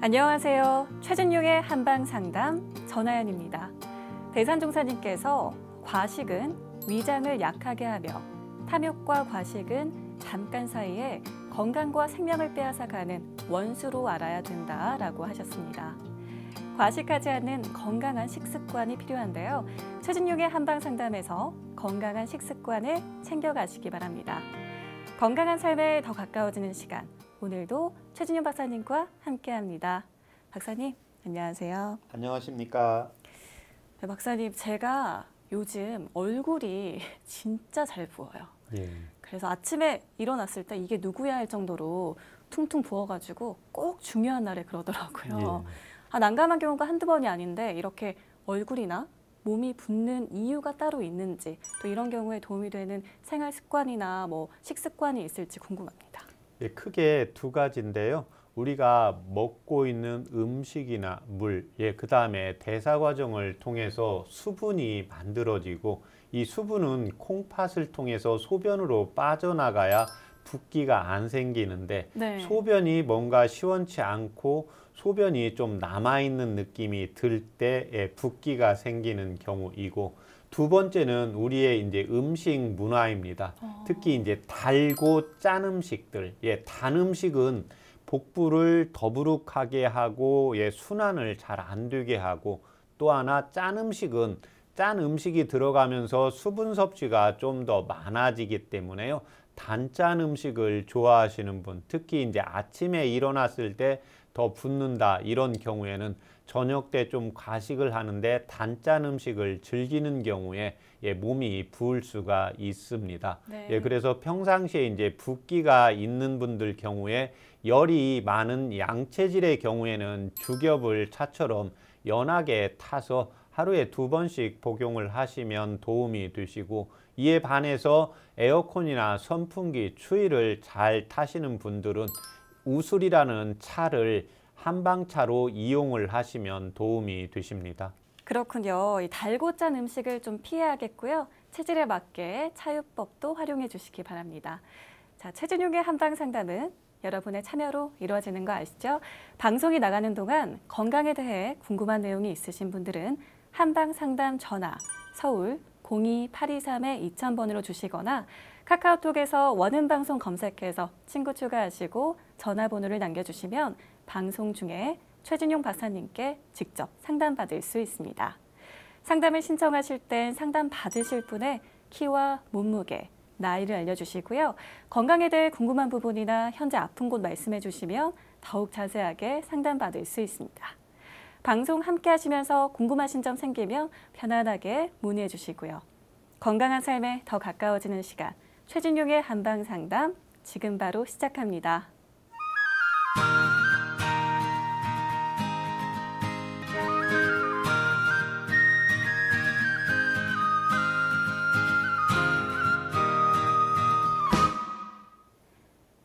안녕하세요. 최진용의 한방상담 전하연입니다. 대산종사님께서 과식은 위장을 약하게 하며 탐욕과 과식은 잠깐 사이에 건강과 생명을 빼앗아가는 원수로 알아야 된다라고 하셨습니다. 과식하지 않는 건강한 식습관이 필요한데요. 최진용의 한방상담에서 건강한 식습관을 챙겨가시기 바랍니다. 건강한 삶에 더 가까워지는 시간. 오늘도 최진용 박사님과 함께합니다. 박사님, 안녕하세요. 안녕하십니까? 네, 박사님, 제가 요즘 얼굴이 진짜 잘 부어요. 예. 그래서 아침에 일어났을 때 이게 누구야 할 정도로 퉁퉁 부어가지고 꼭 중요한 날에 그러더라고요. 예. 난감한 경우가 한두 번이 아닌데 이렇게 얼굴이나 몸이 붓는 이유가 따로 있는지, 또 이런 경우에 도움이 되는 생활 습관이나 식습관이 있을지 궁금합니다. 예, 크게 두 가지인데요. 우리가 먹고 있는 음식이나 물, 그 다음에 대사 과정을 통해서 수분이 만들어지고, 이 수분은 콩팥을 통해서 소변으로 빠져나가야 붓기가 안 생기는데, 네. 소변이 뭔가 시원치 않고 소변이 좀 남아있는 느낌이 들 때 붓기가 생기는 경우이고, 두 번째는 우리의 이제 음식 문화입니다. 특히 이제 달고 짠 음식들, 단 음식은 복부를 더부룩하게 하고 순환을 잘 안 되게 하고, 또 하나 짠 음식은 짠 음식이 들어가면서 수분 섭취가 좀 더 많아지기 때문에요. 단짠 음식을 좋아하시는 분, 특히 이제 아침에 일어났을 때 더 붓는다 이런 경우에는 저녁 때 좀 과식을 하는데 단짠 음식을 즐기는 경우에 몸이 부을 수가 있습니다. 네. 그래서 평상시에 이제 붓기가 있는 분들 경우에 열이 많은 양체질의 경우에는 죽엽을 차처럼 연하게 타서 하루에 2번씩 복용을 하시면 도움이 되시고, 이에 반해서 에어컨이나 선풍기, 추위를 잘 타시는 분들은 우술이라는 차를 한방차로 이용을 하시면 도움이 되십니다. 그렇군요. 이 달고 짠 음식을 좀 피해야겠고요. 체질에 맞게 차요법도 활용해 주시기 바랍니다. 자, 최진용의 한방상담은 여러분의 참여로 이루어지는 거 아시죠? 방송이 나가는 동안 건강에 대해 궁금한 내용이 있으신 분들은 한방상담 전화 서울 02-823-2000번으로 주시거나 카카오톡에서 원음방송 검색해서 친구 추가하시고 전화번호를 남겨주시면 방송 중에 최진용 박사님께 직접 상담받을 수 있습니다. 상담을 신청하실 땐 상담 받으실 분의 키와 몸무게, 나이를 알려주시고요. 건강에 대해 궁금한 부분이나 현재 아픈 곳 말씀해 주시면 더욱 자세하게 상담받을 수 있습니다. 방송 함께 하시면서 궁금하신 점 생기면 편안하게 문의해 주시고요. 건강한 삶에 더 가까워지는 시간, 최진용의 한방상담 지금 바로 시작합니다.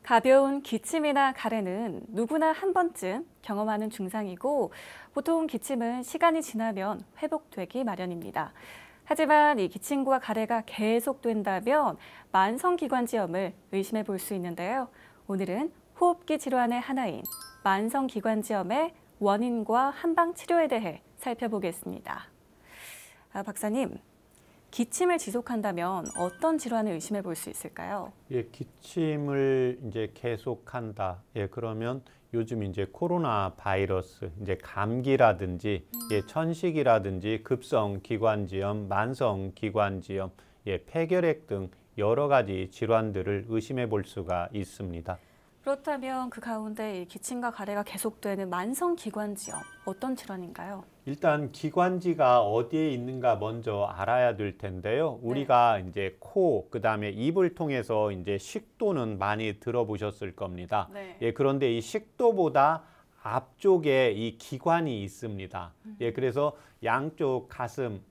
가벼운 기침이나 가래는 누구나 한 번쯤 경험하는 증상이고, 보통 기침은 시간이 지나면 회복되기 마련입니다. 하지만 이 기침과 가래가 계속된다면 만성기관지염을 의심해 볼 수 있는데요. 오늘은 호흡기 질환의 하나인 만성기관지염의 원인과 한방치료에 대해 살펴보겠습니다. 박사님, 기침을 지속한다면 어떤 질환을 의심해 볼 수 있을까요? 기침을 이제 계속한다. 그러면 요즘 이제 코로나 바이러스, 이제 감기라든지, 천식이라든지, 급성 기관지염, 만성 기관지염, 폐결핵 등 여러 가지 질환들을 의심해 볼 수가 있습니다. 그렇다면 그 가운데 이 기침과 가래가 계속되는 만성 기관지염, 어떤 질환인가요? 일단 기관지가 어디에 있는가 먼저 알아야 될 텐데요. 우리가 이제 코, 그다음에 입을 통해서 이제 식도는 많이 들어보셨을 겁니다. 그런데 이 식도보다 앞쪽에 이 기관이 있습니다. 그래서 양쪽 가슴,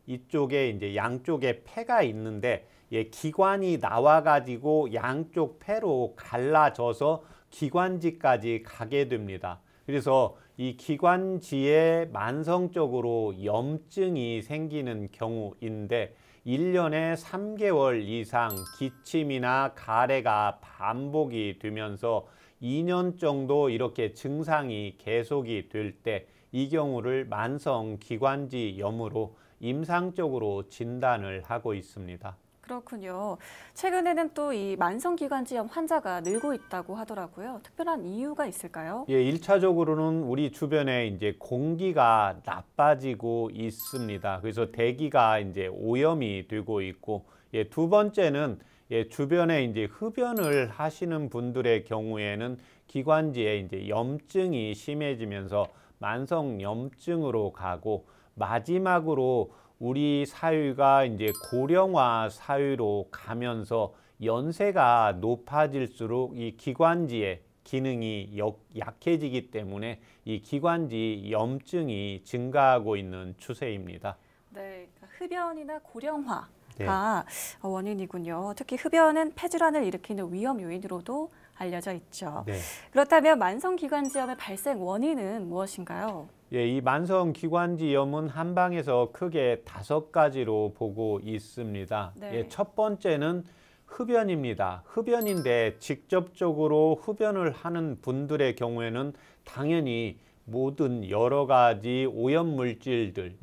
이쪽에 이제 양쪽에 폐가 있는데, 기관이 나와가지고 양쪽 폐로 갈라져서 기관지까지 가게 됩니다. 그래서 이 기관지에 만성적으로 염증이 생기는 경우인데, 1년에 3개월 이상 기침이나 가래가 반복이 되면서 2년 정도 이렇게 증상이 계속이 될 때 이 경우를 만성 기관지염으로 임상적으로 진단을 하고 있습니다. 그렇군요. 최근에는 또 이 만성기관지염 환자가 늘고 있다고 하더라고요. 특별한 이유가 있을까요? 예, 1차적으로는 우리 주변에 이제 공기가 나빠지고 있습니다. 그래서 대기가 이제 오염이 되고 있고, 예, 두 번째는 주변에 이제 흡연을 하시는 분들의 경우에는 기관지에 이제 염증이 심해지면서 만성염증으로 가고, 마지막으로 우리 사회가 이제 고령화 사회로 가면서 연세가 높아질수록 이 기관지의 기능이 약해지기 때문에 이 기관지 염증이 증가하고 있는 추세입니다. 네, 그러니까 흡연이나 고령화가 네. 원인이군요. 특히 흡연은 폐질환을 일으키는 위험 요인으로도 알려져 있죠. 네. 그렇다면 만성기관지염의 발생 원인은 무엇인가요? 예, 이 만성기관지염은 한방에서 크게 5가지로 보고 있습니다. 네. 예, 첫 번째는 흡연입니다. 흡연인데 직접적으로 흡연을 하는 분들의 경우에는 당연히 모든 여러 가지 오염물질들,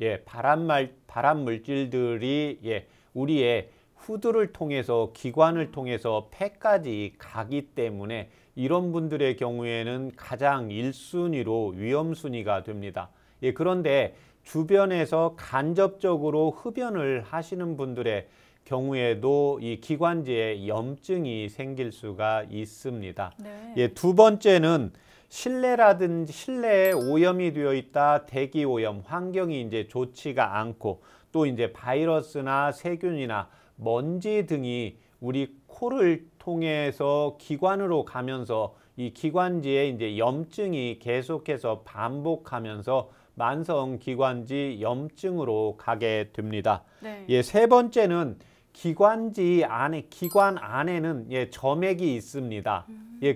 발암 물질들이 우리의 후두를 통해서 기관을 통해서 폐까지 가기 때문에 이런 분들의 경우에는 가장 1순위로 위험순위가 됩니다. 그런데 주변에서 간접적으로 흡연을 하시는 분들의 경우에도 이 기관지에 염증이 생길 수가 있습니다. 네. 두 번째는 실내라든지 실내에 오염이 되어 있다, 대기 오염, 환경이 이제 좋지가 않고 또 이제 바이러스나 세균이나 먼지 등이 우리 코를 통해서 기관으로 가면서 이 기관지에 이제 염증이 계속해서 반복하면서 만성 기관지 염증으로 가게 됩니다. 네. 세 번째는 기관 안에는 점액이 있습니다.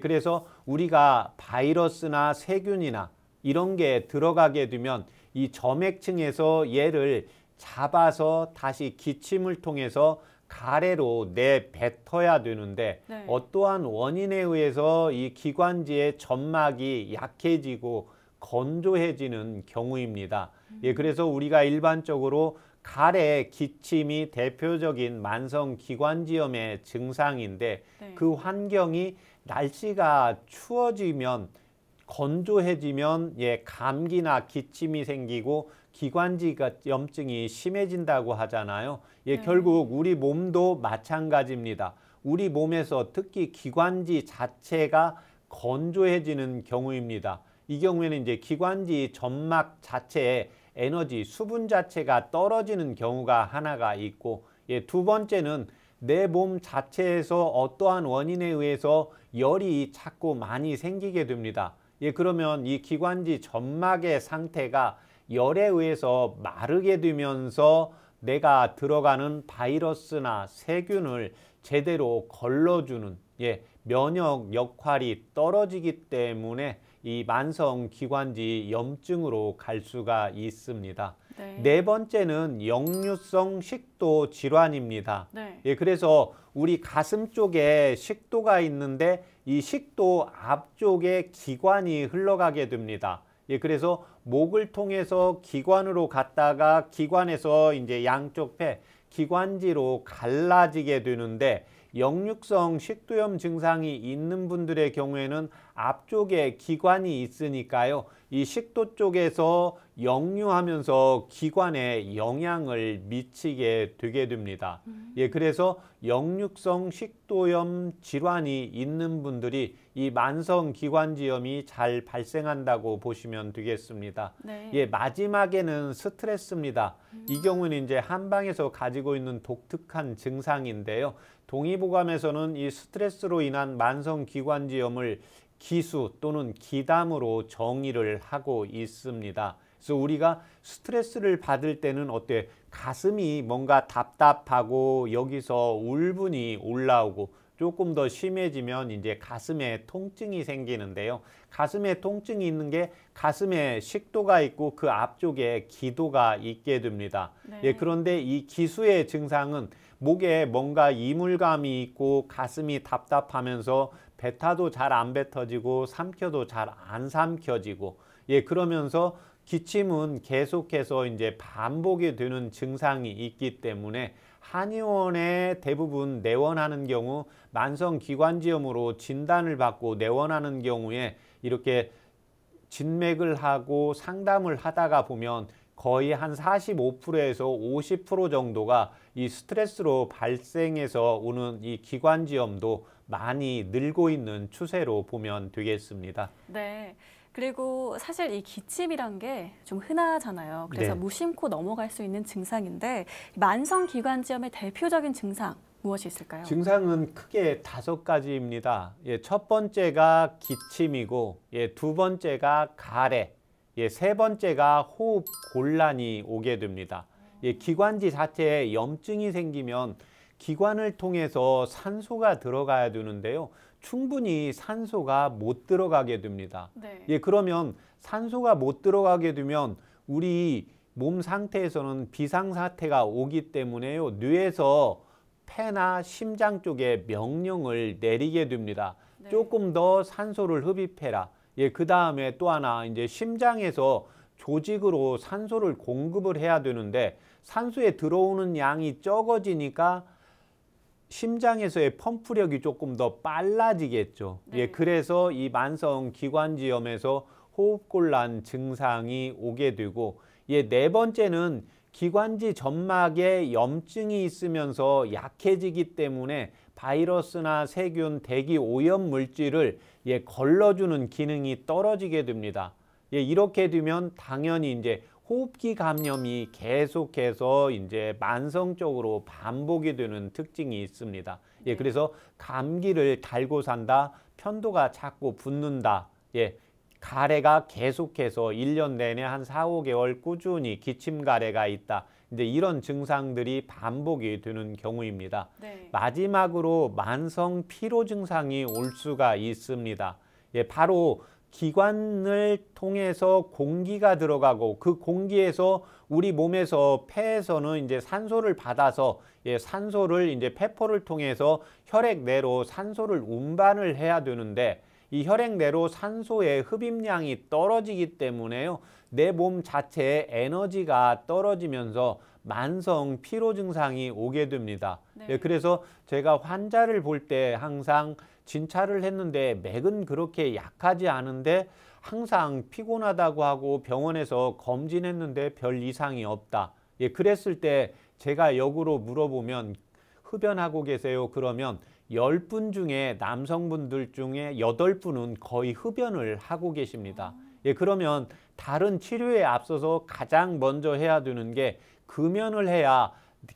그래서 우리가 바이러스나 세균이나 이런 게 들어가게 되면 이 점액층에서 얘를 잡아서 다시 기침을 통해서 가래로 내뱉어야 되는데 네. 어떠한 원인에 의해서 이 기관지의 점막이 약해지고 건조해지는 경우입니다. 그래서 우리가 일반적으로 가래, 기침이 대표적인 만성 기관지염의 증상인데 네. 그 환경이 날씨가 추워지면 건조해지면 감기나 기침이 생기고 기관지가 염증이 심해진다고 하잖아요. 결국 우리 몸도 마찬가지입니다. 우리 몸에서 특히 기관지 자체가 건조해지는 경우입니다. 이 경우에는 이제 기관지 점막 자체에 에너지, 수분 자체가 떨어지는 경우가 하나가 있고, 두 번째는 내 몸 자체에서 어떠한 원인에 의해서 열이 자꾸 많이 생기게 됩니다. 그러면 이 기관지 점막의 상태가 열에 의해서 마르게 되면서 내가 들어가는 바이러스나 세균을 제대로 걸러주는 면역 역할이 떨어지기 때문에 이 만성 기관지 염증으로 갈 수가 있습니다. 네. 네 번째는 역류성 식도 질환입니다. 네. 그래서 우리 가슴 쪽에 식도가 있는데 이 식도 앞쪽에 기관이 흘러가게 됩니다. 그래서 목을 통해서 기관으로 갔다가 기관에서 이제 양쪽 폐 기관지로 갈라지게 되는데 역류성 식도염 증상이 있는 분들의 경우에는 앞쪽에 기관이 있으니까요. 이 식도 쪽에서 역류하면서 기관에 영향을 미치게 되게 됩니다. 그래서 역류성 식도염 질환이 있는 분들이 이 만성 기관지염이 잘 발생한다고 보시면 되겠습니다. 네. 마지막에는 스트레스입니다. 이 경우는 이제 한방에서 가지고 있는 독특한 증상인데요. 동의보감에서는 이 스트레스로 인한 만성 기관지염을 기수 또는 기담으로 정의를 하고 있습니다. 그래서 우리가 스트레스를 받을 때는 어때? 가슴이 뭔가 답답하고 여기서 울분이 올라오고 조금 더 심해지면 이제 가슴에 통증이 생기는데요. 가슴에 통증이 있는 게 가슴에 식도가 있고 그 앞쪽에 기도가 있게 됩니다. 네. 그런데 이 기수의 증상은 목에 뭔가 이물감이 있고 가슴이 답답하면서 뱉어도 잘 안 뱉어지고 삼켜도 잘 안 삼켜지고 그러면서 기침은 계속해서 이제 반복이 되는 증상이 있기 때문에 한의원에 대부분 내원하는 경우 만성기관지염으로 진단을 받고 내원하는 경우에 이렇게 진맥을 하고 상담을 하다가 보면 거의 한 45%에서 50% 정도가 이 스트레스로 발생해서 오는 이 기관지염도 많이 늘고 있는 추세로 보면 되겠습니다. 네. 그리고 사실 이 기침이란 게 좀 흔하잖아요. 그래서 네. 무심코 넘어갈 수 있는 증상인데 만성기관지염의 대표적인 증상 무엇이 있을까요? 증상은 크게 5가지입니다. 첫 번째가 기침이고, 두 번째가 가래, 세 번째가 호흡 곤란이 오게 됩니다. 기관지 자체에 염증이 생기면 기관을 통해서 산소가 들어가야 되는데요. 충분히 산소가 못 들어가게 됩니다. 네. 그러면 산소가 못 들어가게 되면 우리 몸 상태에서는 비상사태가 오기 때문에요. 뇌에서 폐나 심장 쪽에 명령을 내리게 됩니다. 네. 조금 더 산소를 흡입해라. 그 다음에 또 하나 이제 심장에서 조직으로 산소를 공급을 해야 되는데 산소에 들어오는 양이 적어지니까 심장에서의 펌프력이 조금 더 빨라지겠죠. 네. 그래서 이 만성 기관지염에서 호흡곤란 증상이 오게 되고, 네 번째는 기관지 점막에 염증이 있으면서 약해지기 때문에 바이러스나 세균, 대기 오염 물질을 걸러주는 기능이 떨어지게 됩니다. 이렇게 되면 당연히 이제 호흡기 감염이 계속해서 이제 만성적으로 반복이 되는 특징이 있습니다. 그래서 감기를 달고 산다, 편도가 자꾸 붓는다, 가래가 계속해서 1년 내내 한 4, 5개월 꾸준히 기침 가래가 있다. 이제 이런 증상들이 반복이 되는 경우입니다. 네. 마지막으로 만성 피로 증상이 올 수가 있습니다. 바로 기관을 통해서 공기가 들어가고 그 공기에서 우리 몸에서 폐에서는 이제 산소를 받아서 산소를 이제 폐포를 통해서 혈액 내로 산소를 운반을 해야 되는데 이 혈액 내로 산소의 흡입량이 떨어지기 때문에요. 내 몸 자체의 에너지가 떨어지면서 만성 피로 증상이 오게 됩니다. 네. 그래서 제가 환자를 볼 때 항상 진찰을 했는데 맥은 그렇게 약하지 않은데 항상 피곤하다고 하고 병원에서 검진했는데 별 이상이 없다. 그랬을 때 제가 역으로 물어보면 흡연하고 계세요? 그러면 10분 중에 남성분들 중에 8분은 거의 흡연을 하고 계십니다. 그러면 다른 치료에 앞서서 가장 먼저 해야 되는 게 금연을 해야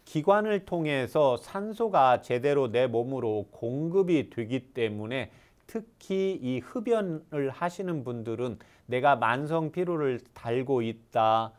기관을 통해서 산소가 제대로 내 몸으로 공급이 되기 때문에 특히 이 흡연을 하시는 분들은 내가 만성 피로를 달고 있다.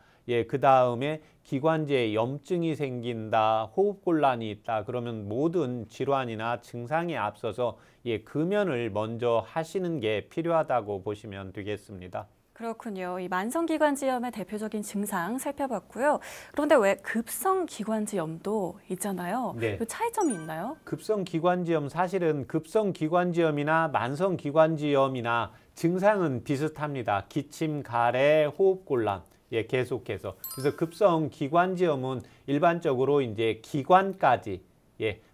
그 다음에 기관지에 염증이 생긴다, 호흡곤란이 있다. 그러면 모든 질환이나 증상에 앞서서 금연을 먼저 하시는 게 필요하다고 보시면 되겠습니다. 그렇군요. 이 만성기관지염의 대표적인 증상 살펴봤고요. 그런데 왜 급성기관지염도 있잖아요. 네. 그 차이점이 있나요? 급성기관지염, 사실은 급성기관지염이나 만성기관지염이나 증상은 비슷합니다. 기침, 가래, 호흡곤란. 계속해서. 그래서 급성기관지염은 일반적으로 이제 기관까지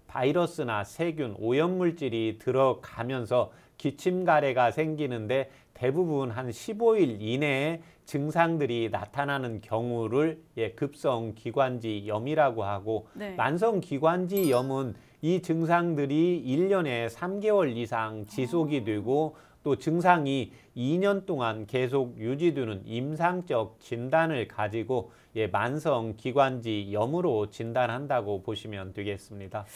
바이러스나 세균, 오염물질이 들어가면서 기침, 가래가 생기는데 대부분 한 15일 이내에 증상들이 나타나는 경우를 급성기관지염이라고 하고, 네. 만성기관지염은 이 증상들이 1년에 3개월 이상 지속이 되고 또 증상이 2년 동안 계속 유지되는 임상적 진단을 가지고 만성기관지염으로 진단한다고 보시면 되겠습니다.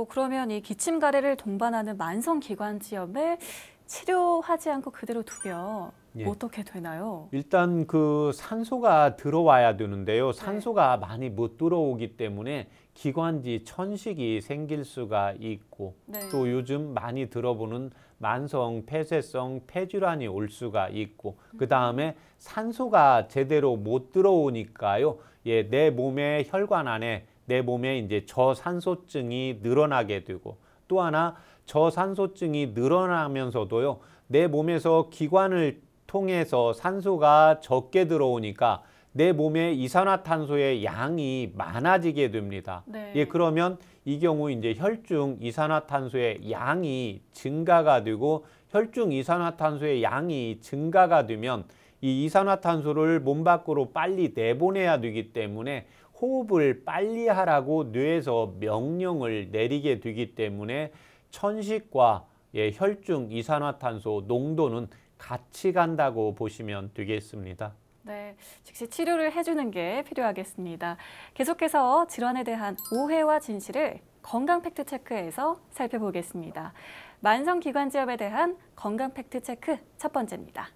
그러면 이 기침 가래를 동반하는 만성기관지염을 치료하지 않고 그대로 두면 어떻게 되나요? 일단 그 산소가 들어와야 되는데요. 산소가 많이 못 들어오기 때문에 기관지 천식이 생길 수가 있고, 또 요즘 많이 들어보는 만성 폐쇄성 폐질환이 올 수가 있고, 그 다음에 산소가 제대로 못 들어오니까요. 내 몸의 혈관 안에 내 몸에 이제 저산소증이 늘어나게 되고, 또 하나 저산소증이 늘어나면서도요, 내 몸에서 기관을 통해서 산소가 적게 들어오니까 내 몸에 이산화탄소의 양이 많아지게 됩니다. 네. 예, 그러면 이 경우 이제 혈중 이산화탄소의 양이 증가가 되고, 혈중 이산화탄소의 양이 증가가 되면 이 이산화탄소를 몸 밖으로 빨리 내보내야 되기 때문에 호흡을 빨리 하라고 뇌에서 명령을 내리게 되기 때문에 천식과 혈중 이산화탄소 농도는 같이 간다고 보시면 되겠습니다. 네, 즉시 치료를 해주는 게 필요하겠습니다. 계속해서 질환에 대한 오해와 진실을 건강 팩트 체크에서 살펴보겠습니다. 만성기관지염에 대한 건강 팩트 체크 첫 번째입니다.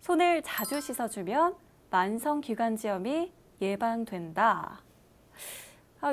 손을 자주 씻어주면 만성기관지염이 예방된다.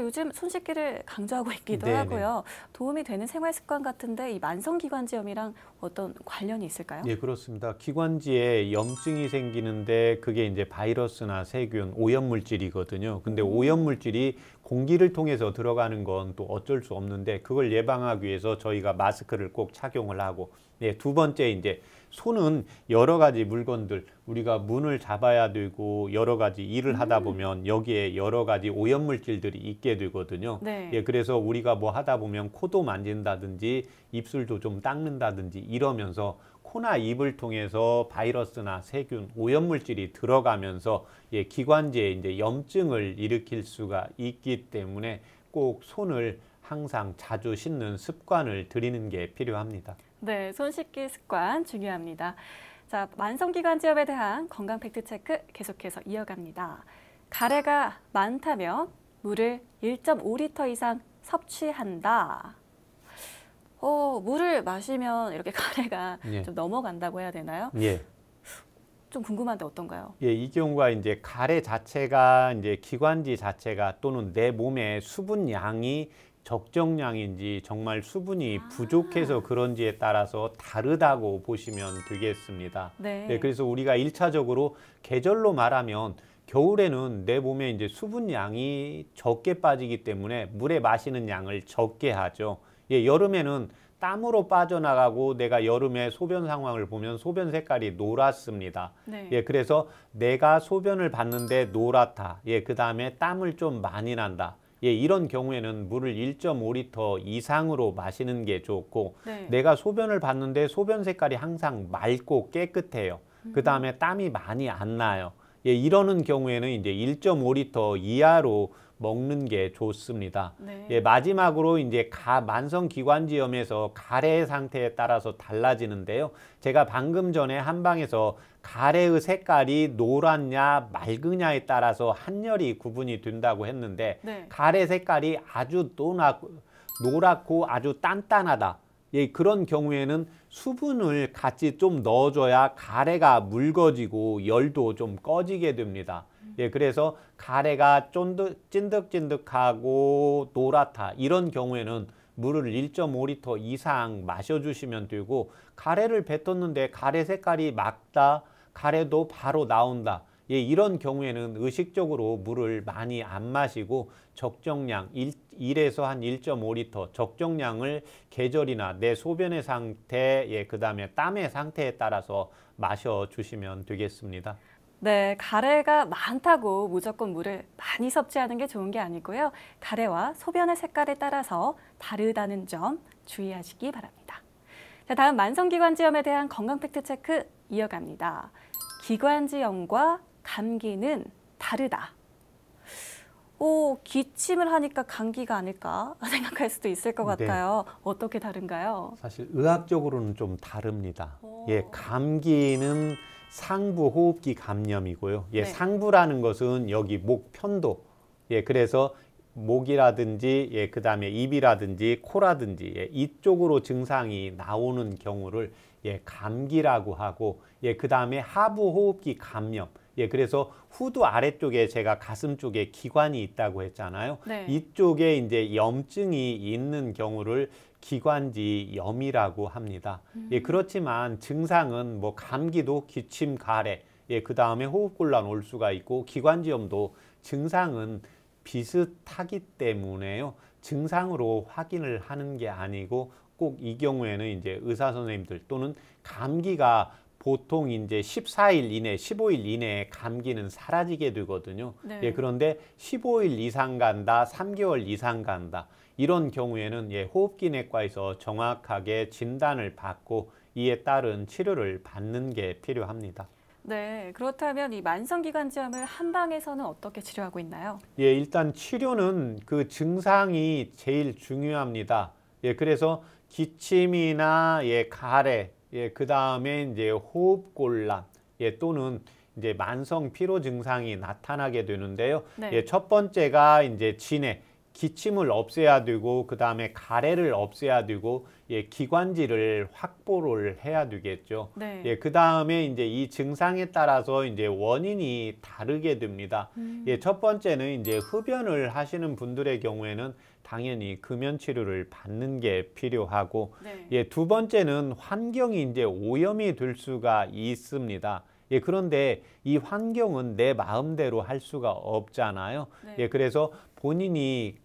요즘 손 씻기를 강조하고 있기도 네네. 하고요. 도움이 되는 생활 습관 같은데 이 만성기관지염이랑 어떤 관련이 있을까요? 예, 그렇습니다. 기관지에 염증이 생기는데 그게 이제 바이러스나 세균, 오염물질이거든요. 근데 오염물질이 공기를 통해서 들어가는 건 또 어쩔 수 없는데, 그걸 예방하기 위해서 저희가 마스크를 꼭 착용을 하고, 두 번째 이제 손은 여러 가지 물건들, 우리가 문을 잡아야 되고 여러 가지 일을 하다 보면 여기에 여러 가지 오염물질들이 있게 되거든요. 네. 그래서 우리가 뭐 하다 보면 코도 만진다든지 입술도 좀 닦는다든지 이러면서 코나 입을 통해서 바이러스나 세균, 오염물질이 들어가면서 기관지에 이제 염증을 일으킬 수가 있기 때문에 꼭 손을 항상 자주 씻는 습관을 들이는 게 필요합니다. 네, 손 씻기 습관 중요합니다. 자, 만성기관지염에 대한 건강 팩트 체크 계속해서 이어갑니다. 가래가 많다면 물을 1.5리터 이상 섭취한다. 물을 마시면 이렇게 가래가 예. 좀 넘어간다고 해야 되나요? 예. 좀 궁금한데 어떤가요? 이 경우가 이제 가래 자체가 이제 기관지 자체가 또는 내 몸의 수분 양이 적정량인지 정말 수분이 부족해서 그런지에 따라서 다르다고 보시면 되겠습니다. 네. 그래서 우리가 1차적으로 계절로 말하면 겨울에는 내 몸에 이제 수분 양이 적게 빠지기 때문에 물에 마시는 양을 적게 하죠. 여름에는 땀으로 빠져나가고 내가 여름에 소변 상황을 보면 소변 색깔이 노랗습니다. 네. 그래서 내가 소변을 봤는데 노랗다. 그 다음에 땀을 좀 많이 난다. 이런 경우에는 물을 1.5리터 이상으로 마시는 게 좋고, 네. 내가 소변을 봤는데 소변 색깔이 항상 맑고 깨끗해요. 그 다음에 땀이 많이 안 나요. 이러는 경우에는 이제 1.5리터 이하로 먹는 게 좋습니다. 네. 마지막으로 이제 만성기관지염에서 가래 상태에 따라서 달라지는데요. 제가 방금 전에 한방에서 가래의 색깔이 노랗냐 맑으냐에 따라서 한열이 구분이 된다고 했는데, 네. 가래 색깔이 아주 노랗고 아주 단단하다. 그런 경우에는 수분을 같이 좀 넣어줘야 가래가 묽어지고 열도 좀 꺼지게 됩니다. 그래서 가래가 찐득찐득하고 노랗다. 이런 경우에는 물을 1.5리터 이상 마셔주시면 되고, 가래를 뱉었는데 가래 색깔이 맑다, 가래도 바로 나온다. 이런 경우에는 의식적으로 물을 많이 안 마시고 적정량 1에서 한 1.5리터 적정량을 계절이나 내 소변의 상태, 그 다음에 땀의 상태에 따라서 마셔주시면 되겠습니다. 네, 가래가 많다고 무조건 물을 많이 섭취하는 게 좋은 게 아니고요. 가래와 소변의 색깔에 따라서 다르다는 점 주의하시기 바랍니다. 자, 다음 만성기관지염에 대한 건강 팩트 체크 이어갑니다. 기관지염과 감기는 다르다. 기침을 하니까 감기가 아닐까 생각할 수도 있을 것 같아요. 어떻게 다른가요? 사실 의학적으로는 좀 다릅니다. 감기는 상부 호흡기 감염이고요. 상부라는 것은 여기 목 편도. 그래서 목이라든지 그 다음에 입이라든지 코라든지 이쪽으로 증상이 나오는 경우를 감기라고 하고, 그 다음에 하부 호흡기 감염. 그래서 후두 아래쪽에 제가 가슴 쪽에 기관이 있다고 했잖아요. 네. 이쪽에 이제 염증이 있는 경우를 기관지염이라고 합니다. 그렇지만 증상은 뭐 감기도 기침, 가래, 그 다음에 호흡곤란 올 수가 있고, 기관지염도 증상은 비슷하기 때문에요. 증상으로 확인을 하는 게 아니고 꼭 이 경우에는 이제 의사 선생님들 또는 감기가 보통 이제 14일 이내, 15일 이내에 감기는 사라지게 되거든요. 네. 예, 그런데 15일 이상 간다, 3개월 이상 간다. 이런 경우에는 예, 호흡기내과에서 정확하게 진단을 받고 이에 따른 치료를 받는 게 필요합니다. 네, 그렇다면 이 만성기관지염을 한방에서는 어떻게 치료하고 있나요? 예, 일단 치료는 그 증상이 제일 중요합니다. 예, 그래서 기침이나 예, 가래, 예, 그 다음에 이제 호흡곤란, 예, 또는 이제 만성 피로 증상이 나타나게 되는데요. 네. 예, 첫 번째가 이제 진해, 기침을 없애야 되고, 그 다음에 가래를 없애야 되고, 예, 기관지를 확보를 해야 되겠죠. 네. 예, 그 다음에 이제 이 증상에 따라서 이제 원인이 다르게 됩니다. 예, 첫 번째는 이제 흡연을 하시는 분들의 경우에는 당연히 금연 치료를 받는 게 필요하고, 네. 예, 두 번째는 환경이 이제 오염이 될 수가 있습니다. 예, 그런데 이 환경은 내 마음대로 할 수가 없잖아요. 네. 예, 그래서 본인이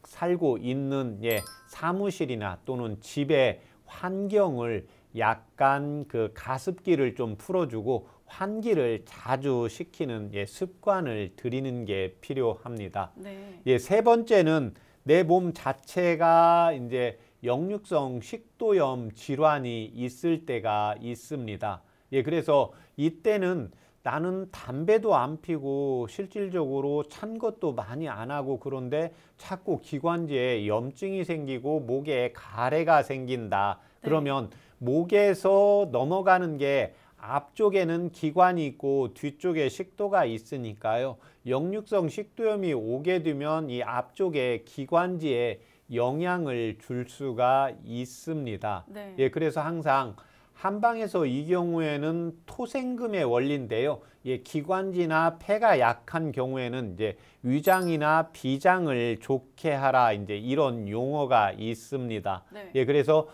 살고 있는 예, 사무실이나 또는 집의 환경을 약간 그 가습기를 좀 풀어주고 환기를 자주 시키는 예, 습관을 들이는 게 필요합니다. 네. 예, 세 번째는 내 몸 자체가 이제 역류성 식도염 질환이 있을 때가 있습니다. 예, 그래서 이때는 나는 담배도 안 피고 실질적으로 찬 것도 많이 안 하고 그런데 자꾸 기관지에 염증이 생기고 목에 가래가 생긴다. 그러면 목에서 넘어가는 게 앞쪽에는 기관이 있고 뒤쪽에 식도가 있으니까요. 역류성 식도염이 오게 되면 이 앞쪽에 기관지에 영향을 줄 수가 있습니다. 네. 예, 그래서 항상 한방에서 이 경우에는 토생금의 원리인데요. 예, 기관지나 폐가 약한 경우에는 이제 위장이나 비장을 좋게 하라 이제 이런 용어가 있습니다. 네. 예, 그래서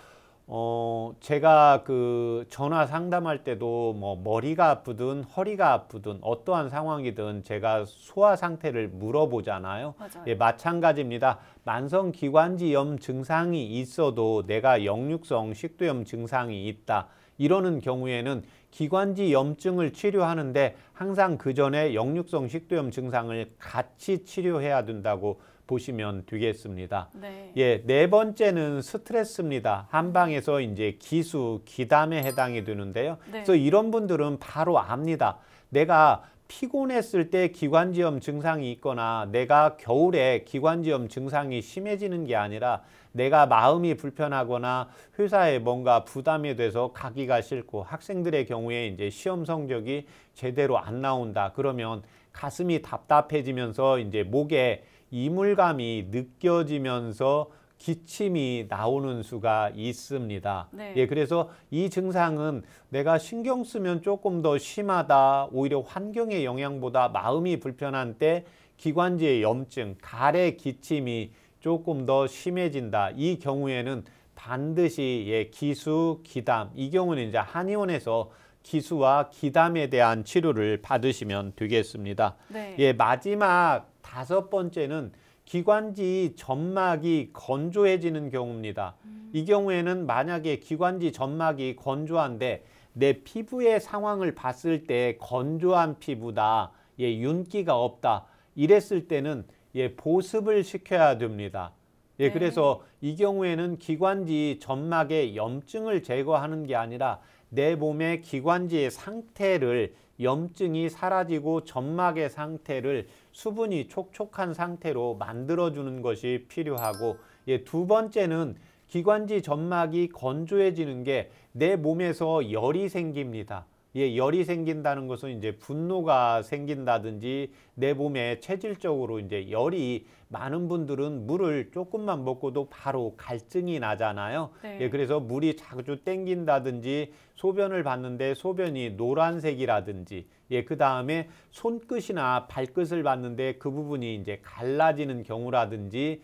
제가 그 전화 상담할 때도 뭐 머리가 아프든 허리가 아프든 어떠한 상황이든 제가 소화 상태를 물어보잖아요. 맞아요. 예, 마찬가지입니다. 만성 기관지염 증상이 있어도 내가 역류성 식도염 증상이 있다. 이러는 경우에는 기관지 염증을 치료하는데 항상 그 전에 역류성 식도염 증상을 같이 치료해야 된다고 보시면 되겠습니다. 네. 예, 네 번째는 스트레스입니다. 한방에서 이제 기수, 기담에 해당이 되는데요. 네. 그래서 이런 분들은 바로 압니다. 내가 피곤했을 때 기관지염 증상이 있거나 내가 겨울에 기관지염 증상이 심해지는 게 아니라 내가 마음이 불편하거나 회사에 뭔가 부담이 돼서 가기가 싫고 학생들의 경우에 이제 시험 성적이 제대로 안 나온다. 그러면 가슴이 답답해지면서 이제 목에 이물감이 느껴지면서 기침이 나오는 수가 있습니다. 네. 예, 그래서 이 증상은 내가 신경 쓰면 조금 더 심하다. 오히려 환경의 영향보다 마음이 불편한 때 기관지의 염증, 가래 기침이 조금 더 심해진다. 이 경우에는 반드시 예, 기수, 기담. 이 경우는 이제 한의원에서 기수와 기담에 대한 치료를 받으시면 되겠습니다. 네. 예, 마지막 다섯 번째는 기관지 점막이 건조해지는 경우입니다. 이 경우에는 만약에 기관지 점막이 건조한데 내 피부의 상황을 봤을 때 건조한 피부다, 예, 윤기가 없다 이랬을 때는 예, 보습을 시켜야 됩니다. 예, 네. 그래서 이 경우에는 기관지 점막의 염증을 제거하는 게 아니라 내 몸의 기관지의 상태를 염증이 사라지고 점막의 상태를 수분이 촉촉한 상태로 만들어주는 것이 필요하고 예, 두 번째는 기관지 점막이 건조해지는 게 내 몸에서 열이 생깁니다. 예, 열이 생긴다는 것은 이제 분노가 생긴다든지 내 몸에 체질적으로 이제 열이 많은 분들은 물을 조금만 먹고도 바로 갈증이 나잖아요. 네. 예, 그래서 물이 자주 땡긴다든지 소변을 봤는데 소변이 노란색이라든지 예, 그 다음에 손끝이나 발끝을 봤는데 그 부분이 이제 갈라지는 경우라든지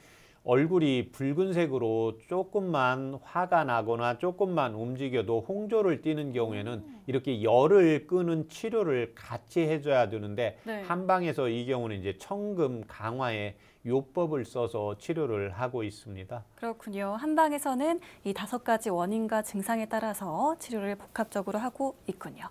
얼굴이 붉은색으로 조금만 화가 나거나 조금만 움직여도 홍조를 띠는 경우에는 이렇게 열을 끄는 치료를 같이 해줘야 되는데 네. 한방에서 이 경우는 이제 청금 강화에 요법을 써서 치료를 하고 있습니다. 그렇군요. 한방에서는 이 5가지 원인과 증상에 따라서 치료를 복합적으로 하고 있군요.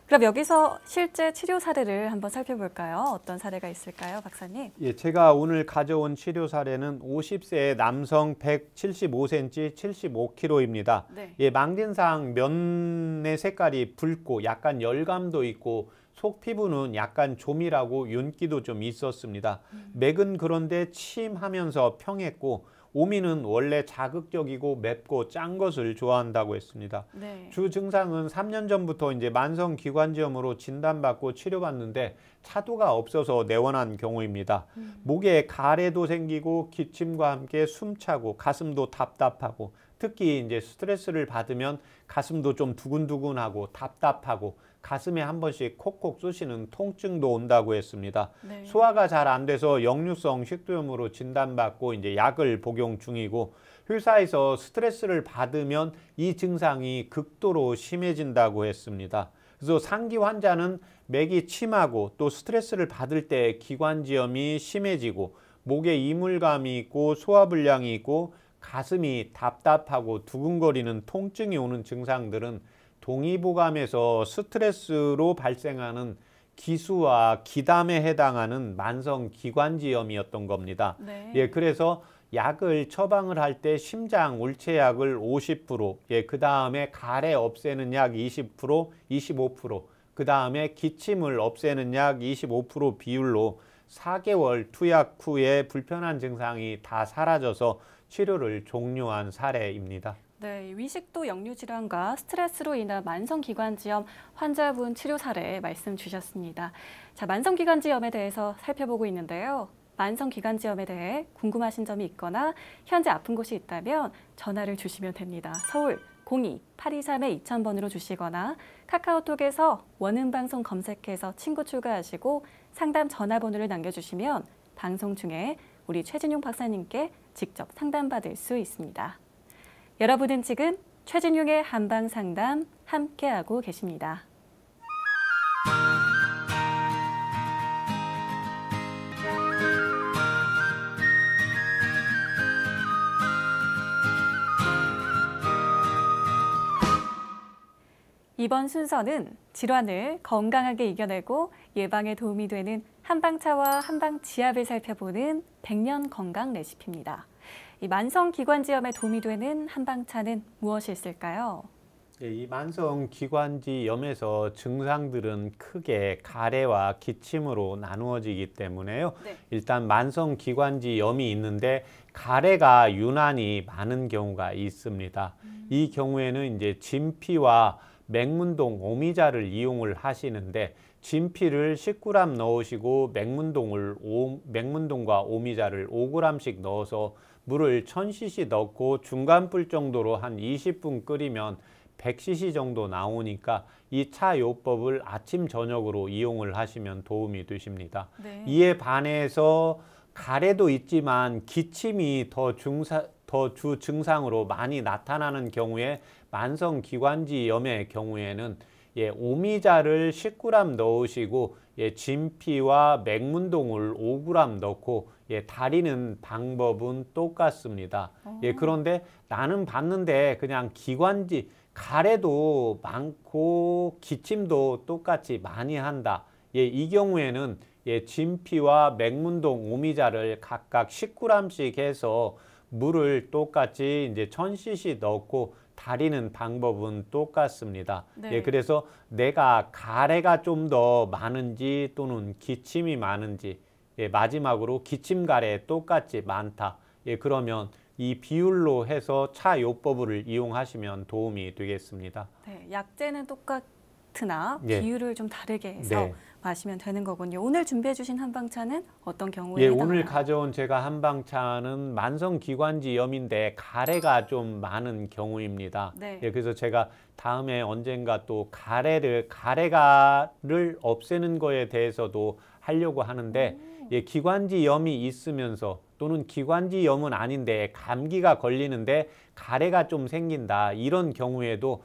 그럼 여기서 실제 치료 사례를 한번 살펴볼까요? 어떤 사례가 있을까요, 박사님? 예, 제가 오늘 가져온 치료 사례는 50세 남성 175cm, 75kg입니다. 네. 예, 망진상 면의 색깔이 붉고 약간 열감도 있고 속 피부는 약간 조밀하고 윤기도 좀 있었습니다. 맥은 그런데 침하면서 평했고 오미는 원래 자극적이고 맵고 짠 것을 좋아한다고 했습니다. 네. 주 증상은 3년 전부터 이제 만성 기관지염으로 진단받고 치료받는데 차도가 없어서 내원한 경우입니다. 목에 가래도 생기고 기침과 함께 숨차고 가슴도 답답하고 특히 이제 스트레스를 받으면 가슴도 좀 두근두근하고 답답하고 가슴에 한 번씩 콕콕 쑤시는 통증도 온다고 했습니다. 네. 소화가 잘 안 돼서 역류성 식도염으로 진단받고 이제 약을 복용 중이고 회사에서 스트레스를 받으면 이 증상이 극도로 심해진다고 했습니다. 그래서 상기 환자는 맥이 침하고 또 스트레스를 받을 때 기관지염이 심해지고 목에 이물감이 있고 소화불량이 있고 가슴이 답답하고 두근거리는 통증이 오는 증상들은 동의보감에서 스트레스로 발생하는 기수와 기담에 해당하는 만성 기관지염이었던 겁니다. 네. 예, 그래서 약을 처방을 할 때 심장 울체약을 50%, 예, 그 다음에 가래 없애는 약 20%, 25%, 그 다음에 기침을 없애는 약 25% 비율로 4개월 투약 후에 불편한 증상이 다 사라져서 치료를 종료한 사례입니다. 네, 위식도 역류 질환과 스트레스로 인한 만성기관지염 환자분 치료 사례 말씀 주셨습니다. 자, 만성기관지염에 대해서 살펴보고 있는데요. 만성기관지염에 대해 궁금하신 점이 있거나 현재 아픈 곳이 있다면 전화를 주시면 됩니다. 서울 02-823-2000번으로 주시거나 카카오톡에서 원음방송 검색해서 친구 추가하시고 상담 전화번호를 남겨주시면 방송 중에 우리 최진용 박사님께 직접 상담받을 수 있습니다. 여러분은 지금 최진용의 한방상담 함께하고 계십니다. 이번 순서는 질환을 건강하게 이겨내고 예방에 도움이 되는 한방차와 한방지압을 살펴보는 백년 건강 레시피입니다. 이 만성기관지염에 도움이 되는 한방차는 무엇이 있을까요? 예, 이 만성기관지염에서 증상들은 크게 가래와 기침으로 나누어지기 때문에요. 네. 일단 만성기관지염이 있는데 가래가 유난히 많은 경우가 있습니다. 이 경우에는 이제 진피와 맹문동 오미자를 이용을 하시는데 진피를 10g 넣으시고 맹문동과 오미자를 5g씩 넣어서 물을 1000cc 넣고 중간불 정도로 한 20분 끓이면 100cc 정도 나오니까 이 차 요법을 아침 저녁으로 이용을 하시면 도움이 되십니다. 네. 이에 반해서 가래도 있지만 기침이 더 주 증상으로 많이 나타나는 경우에 만성기관지염의 경우에는 오미자를 10g 넣으시고 진피와 맹문동을 5g 넣고 다리는 방법은 똑같습니다. 그런데 나는 봤는데 그냥 가래도 많고 기침도 똑같이 많이 한다. 이 경우에는 진피와 맹문동 오미자를 각각 10g씩 해서 물을 똑같이 이제 1000cc 넣고 다리는 방법은 똑같습니다. 네. 그래서 내가 가래가 좀 더 많은지 또는 기침이 많은지 마지막으로 기침 가래 똑같이 많다. 그러면 이 비율로 해서 차 요법을 이용하시면 도움이 되겠습니다. 네, 약재는 똑같으나 예. 비율을 좀 다르게 해서 네. 마시면 되는 거군요. 오늘 준비해 주신 한방차는 어떤 경우에 해당하나요? 오늘 가져온 제가 한방차는 만성기관지염인데 가래가 좀 많은 경우입니다. 네. 그래서 제가 다음에 언젠가 또 가래를 없애는 거에 대해서도 하려고 하는데 기관지염이 있으면서 또는 기관지염은 아닌데 감기가 걸리는데 가래가 좀 생긴다. 이런 경우에도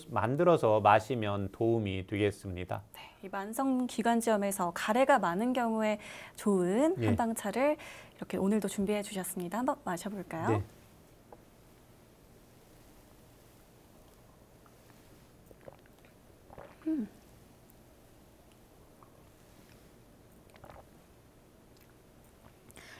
만들어서 마시면 도움이 되겠습니다. 네, 이 만성 기관지염에서 가래가 많은 경우에 좋은 예. 한방차를 이렇게 오늘도 준비해 주셨습니다. 한번 마셔볼까요? 네.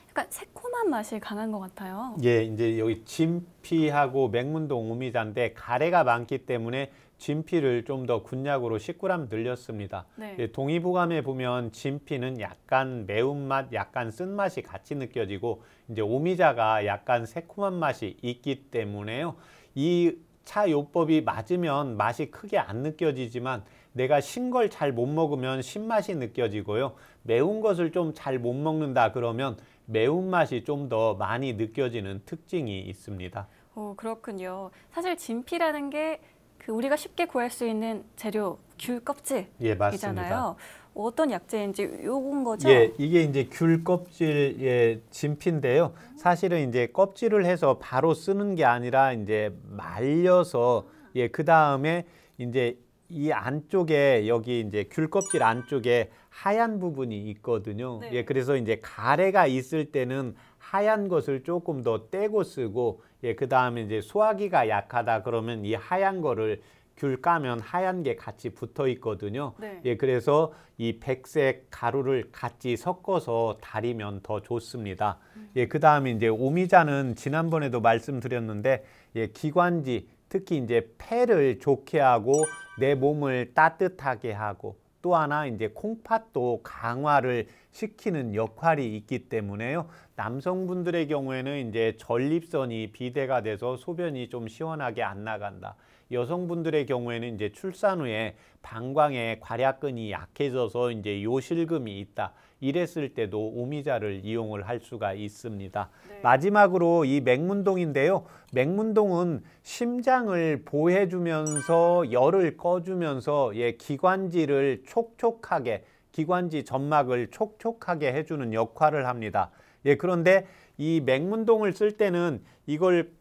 약간 새콤한 맛이 강한 것 같아요. 예, 이제 여기 진피하고 맹문동 오미자인데 가래가 많기 때문에 진피를 좀 더 군약으로 10g 늘렸습니다. 네. 예, 동의보감에 보면 진피는 약간 매운맛, 약간 쓴맛이 같이 느껴지고 이제 오미자가 약간 새콤한 맛이 있기 때문에요. 이 차 요법이 맞으면 맛이 크게 안 느껴지지만 내가 신 걸 잘 못 먹으면 신맛이 느껴지고요. 매운 것을 좀 잘 못 먹는다 그러면 매운맛이 좀 더 많이 느껴지는 특징이 있습니다. 오, 그렇군요. 사실 진피라는 게 우리가 쉽게 구할 수 있는 재료 귤 예, 맞습니다. 껍질이잖아요. 어떤 약재인지 요건 거죠? 예, 이게 이제 귤 껍질의 진피인데요. 사실은 이제 껍질을 해서 바로 쓰는 게 아니라 이제 말려서 예, 그 다음에 이제 이 안쪽에 여기 이제 귤 껍질 안쪽에 하얀 부분이 있거든요. 네. 예, 그래서 이제 가래가 있을 때는 하얀 것을 조금 더 떼고 쓰고 예, 그 다음에 이제 소화기가 약하다 그러면 이 하얀 거를 귤 까면 하얀 게 같이 붙어 있거든요. 네. 예, 그래서 이 백색 가루를 같이 섞어서 달이면 더 좋습니다. 예, 그 다음에 이제 오미자는 지난번에도 말씀드렸는데 예, 기관지 특히 이제 폐를 좋게 하고 내 몸을 따뜻하게 하고 또 하나 이제 콩팥도 강화를 시키는 역할이 있기 때문에요. 남성분들의 경우에는 이제 전립선이 비대가 돼서 소변이 좀 시원하게 안 나간다. 여성분들의 경우에는 이제 출산 후에 방광의 괄약근이 약해져서 이제 요실금이 있다. 이랬을 때도 오미자를 이용을 할 수가 있습니다. 네. 마지막으로 이 맹문동인데요. 맹문동은 심장을 보호해주면서 열을 꺼주면서 예, 기관지를 촉촉하게 기관지 점막을 촉촉하게 해주는 역할을 합니다. 예, 그런데 이 맹문동을 쓸 때는 이걸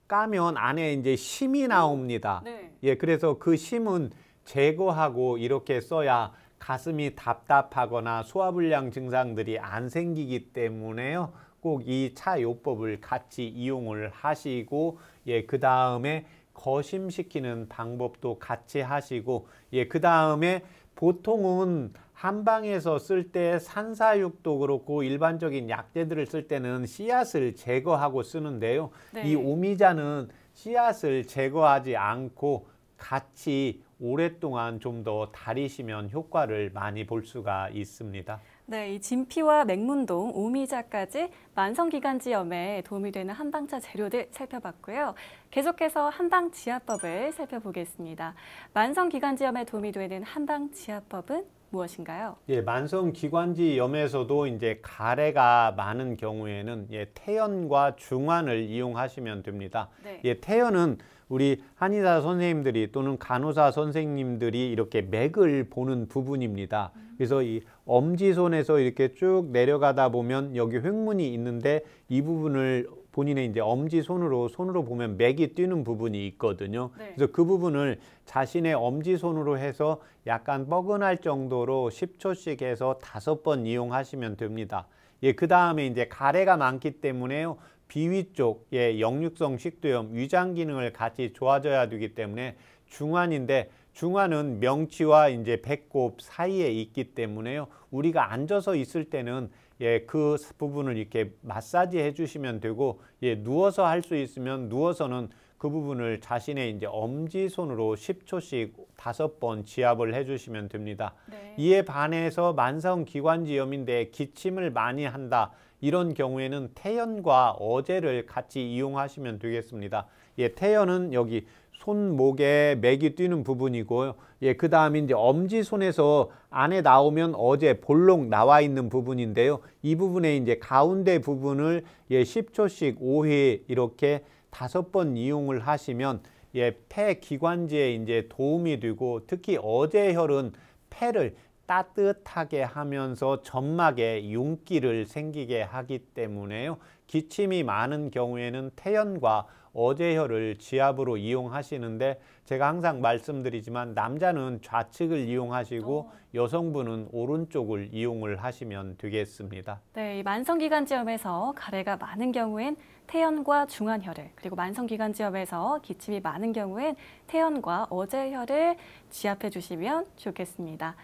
까면 안에 이제 심이 나옵니다. 네. 예, 그래서 그 심은 제거하고 이렇게 써야 가슴이 답답하거나 소화불량 증상들이 안 생기기 때문에요. 꼭 이 차 요법을 같이 이용을 하시고 예, 그 다음에 거심시키는 방법도 같이 하시고 예, 그 다음에 보통은 한방에서 쓸 때 산사육도 그렇고 일반적인 약재들을 쓸 때는 씨앗을 제거하고 쓰는데요. 네. 이 오미자는 씨앗을 제거하지 않고 같이 오랫동안 좀 더 달이시면 효과를 많이 볼 수가 있습니다. 네, 이 진피와 맹문동, 오미자까지 만성기관지염에 도움이 되는 한방차 재료들 살펴봤고요. 계속해서 한방지압법을 살펴보겠습니다. 만성기관지염에 도움이 되는 한방지압법은 무엇인가요? 예, 만성기관지염에서도 이제 가래가 많은 경우에는 예, 태연과 중환을 이용하시면 됩니다. 네. 예, 태연은 우리 한의사 선생님들이 또는 간호사 선생님들이 이렇게 맥을 보는 부분입니다. 그래서 이 엄지손에서 이렇게 쭉 내려가다 보면 여기 횡문이 있는데 이 부분을 본인의 이제 엄지손으로 보면 맥이 뛰는 부분이 있거든요. 네. 그래서 그 부분을 자신의 엄지손으로 해서 약간 뻐근할 정도로 10초씩 해서 5번 이용하시면 됩니다. 예, 그 다음에 이제 가래가 많기 때문에요. 비위 쪽에 역류성 식도염, 위장 기능을 같이 좋아져야 되기 때문에 중환인데 중환은 명치와 이제 배꼽 사이에 있기 때문에요. 우리가 앉아서 있을 때는 예, 그 부분을 이렇게 마사지 해주시면 되고 예, 누워서 할 수 있으면 누워서는 그 부분을 자신의 이제 엄지손으로 10초씩 5번 지압을 해주시면 됩니다. 네. 이에 반해서 만성기관지염인데 기침을 많이 한다. 이런 경우에는 태연과 어제를 같이 이용하시면 되겠습니다. 예, 태연은 여기 손목에 맥이 뛰는 부분이고요. 예, 그 다음에 이제 엄지손에서 안에 나오면 어제 볼록 나와 있는 부분인데요. 이 부분에 이제 가운데 부분을 예, 10초씩 5회 이렇게 5번 이용을 하시면 예, 폐 기관지에 이제 도움이 되고 특히 어제혈은 폐를 따뜻하게 하면서 점막에 윤기를 생기게 하기 때문에요. 기침이 많은 경우에는 태연과 어제혈을 지압으로 이용하시는데 제가 항상 말씀드리지만 남자는 좌측을 이용하시고 여성분은 오른쪽을 이용을 하시면 되겠습니다. 네, 이 만성기관지염에서 가래가 많은 경우엔 태연과 중안혈을, 그리고 만성기관지염에서 기침이 많은 경우엔 태연과 어제혈을 지압해 주시면 좋겠습니다.